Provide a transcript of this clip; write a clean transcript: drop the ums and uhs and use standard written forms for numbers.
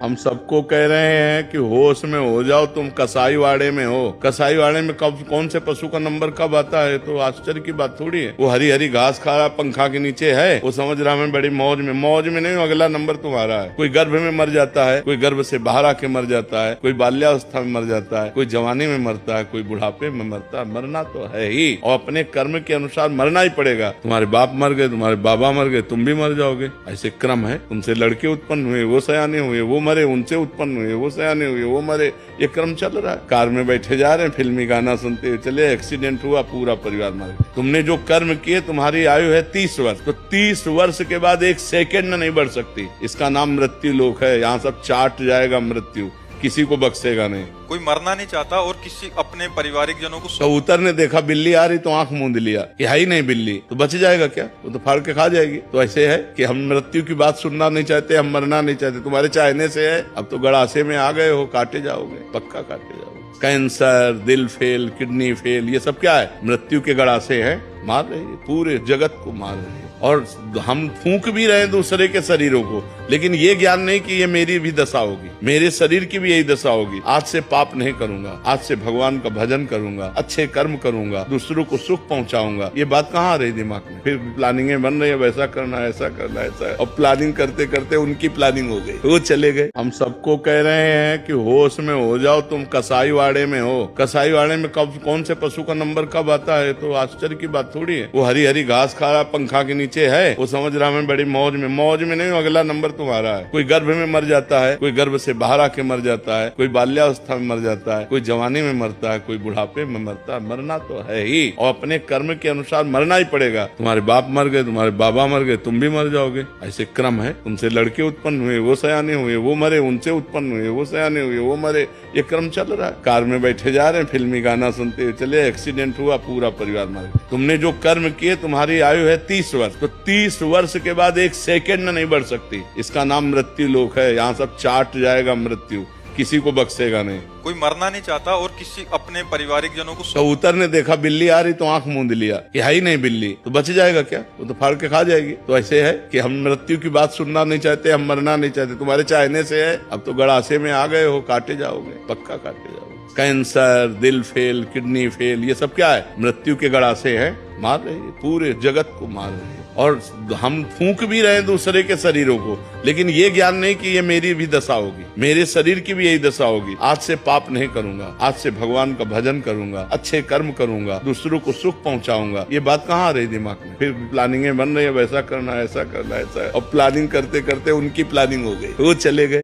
हम सबको कह रहे हैं कि होश में हो जाओ, तुम कसाई वाड़े में हो। कसाई वाड़े में कब कौन से पशु का नंबर कब आता है तो आश्चर्य की बात थोड़ी है। वो हरी हरी घास खा रहा, पंखा के नीचे है, वो समझ रहा मैं बड़ी मौज में नहीं, अगला नंबर तुम्हारा है। कोई गर्भ में मर जाता है, कोई गर्भ से बाहर आके मर जाता है, कोई बाल्यावस्था में मर जाता है, कोई जवानी में मरता है, कोई बुढ़ापे में मरता है। मरना तो है ही और अपने कर्म के अनुसार मरना ही पड़ेगा। तुम्हारे बाप मर गए, तुम्हारे बाबा मर गए, तुम भी मर जाओगे। ऐसे क्रम है। तुमसे लड़के उत्पन्न हुए, वो सयाने हुए, वो मरे, उनसे उत्पन्न हुए, वो सयाने हुए, वो मरे। ये क्रम चल रहा है। कार में बैठे जा रहे हैं, फिल्मी गाना सुनते हुए चले, एक्सीडेंट हुआ, पूरा परिवार मर गया। तुमने जो कर्म किए, तुम्हारी आयु है 30 वर्ष, तो 30 वर्ष के बाद 1 सेकेंड नहीं बढ़ सकती। इसका नाम मृत्यु लोक है। यहाँ सब चाट जाएगा मृत्यु, किसी को बख्शेगा नहीं। कोई मरना नहीं चाहता और किसी अपने पारिवारिक जनों को कबूतर ने देखा बिल्ली आ रही तो आंख मूंद लिया कि है ही नहीं बिल्ली, तो बच जाएगा क्या? वो तो फाड़ के खा जाएगी। तो ऐसे है कि हम मृत्यु की बात सुनना नहीं चाहते, हम मरना नहीं चाहते। तुम्हारे चाहने से है, अब तो गड़ासे में आ गए हो, काटे जाओगे, पक्का काटे जाओगे। कैंसर, दिल फेल, किडनी फेल, ये सब क्या है? मृत्यु के गड़ासे हैं, मार रही है, पूरे जगत को मार रही है। और हम फूंक भी रहे हैं दूसरे के शरीरों को, लेकिन ये ज्ञान नहीं कि ये मेरी भी दशा होगी, मेरे शरीर की भी यही दशा होगी। आज से पाप नहीं करूंगा, आज से भगवान का भजन करूंगा, अच्छे कर्म करूंगा, दूसरों को सुख पहुंचाऊंगा। ये बात कहाँ आ रही दिमाग में? फिर प्लानिंगें बन रही है, वैसा करना, ऐसा करना, ऐसा। और प्लानिंग करते करते उनकी प्लानिंग हो गई, वो चले गए। हम सबको कह रहे हैं कि होश में हो जाओ, तुम कसाई वाड़े में हो। कसाई वाड़े में कब कौन से पशु का नंबर कब आता है तो आश्चर्य की बात थोड़ी है। वो हरी हरी घास खा रहा, पंखा के नीचे है, वो समझ रहा मैं बड़ी मौज में नहीं, अगला नंबर तुम्हारा है। कोई गर्भ में मर जाता है, कोई गर्भ से बाहर आके मर जाता है, कोई बाल्यावस्था में मर जाता है, कोई जवानी में मरता है, कोई बुढ़ापे में मरता है। मरना तो है ही और अपने कर्म के अनुसार मरना ही पड़ेगा। तुम्हारे बाप मर गए, तुम्हारे बाबा मर गए, तुम भी मर जाओगे। ऐसे क्रम है। तुमसे लड़के उत्पन्न हुए, वो सयाने हुए, वो मरे, उनसे उत्पन्न हुए, वो सयाने हुए, वो मरे। ये क्रम चल रहा है। कार में बैठे जा रहे हैं, फिल्मी गाना सुनते हुए चले, एक्सीडेंट हुआ, पूरा परिवार मर गया। तुमने जो कर्म किए, तुम्हारी आयु है 30 वर्ष, तो 30 वर्ष के बाद 1 सेकेंड नहीं बढ़ सकती। इसका नाम मृत्यु लोक है। यहाँ सब चाट जाएगा मृत्यु, किसी को बख्शेगा नहीं। कोई मरना नहीं चाहता और किसी अपने पारिवारिक जनों को कबूतर ने देखा बिल्ली आ रही तो आंख मूंद लिया कि है ही नहीं बिल्ली, तो बच जाएगा क्या? वो तो फाड़ के खा जाएगी। तो ऐसे है कि हम मृत्यु की बात सुनना नहीं चाहते, हम मरना नहीं चाहते। तुम्हारे चाहने से है, अब तो गड़ासे में आ गए हो, काटे जाओगे, पक्का काटे जाओगे। कैंसर, दिल फेल, किडनी फेल, ये सब क्या है? मृत्यु के गड़ासे हैं, मार रही है, पूरे जगत को मार रही है। और हम फूंक भी रहे हैं दूसरे के शरीरों को, लेकिन ये ज्ञान नहीं कि ये मेरी भी दशा होगी, मेरे शरीर की भी यही दशा होगी। आज से पाप नहीं करूंगा, आज से भगवान का भजन करूंगा, अच्छे कर्म करूंगा, दूसरों को सुख पहुंचाऊंगा। ये बात कहाँ आ रही दिमाग में? फिर प्लानिंगें बन रही है, वैसा करना, ऐसा करना, ऐसा। और प्लानिंग करते करते उनकी प्लानिंग हो गई, वो चले गए।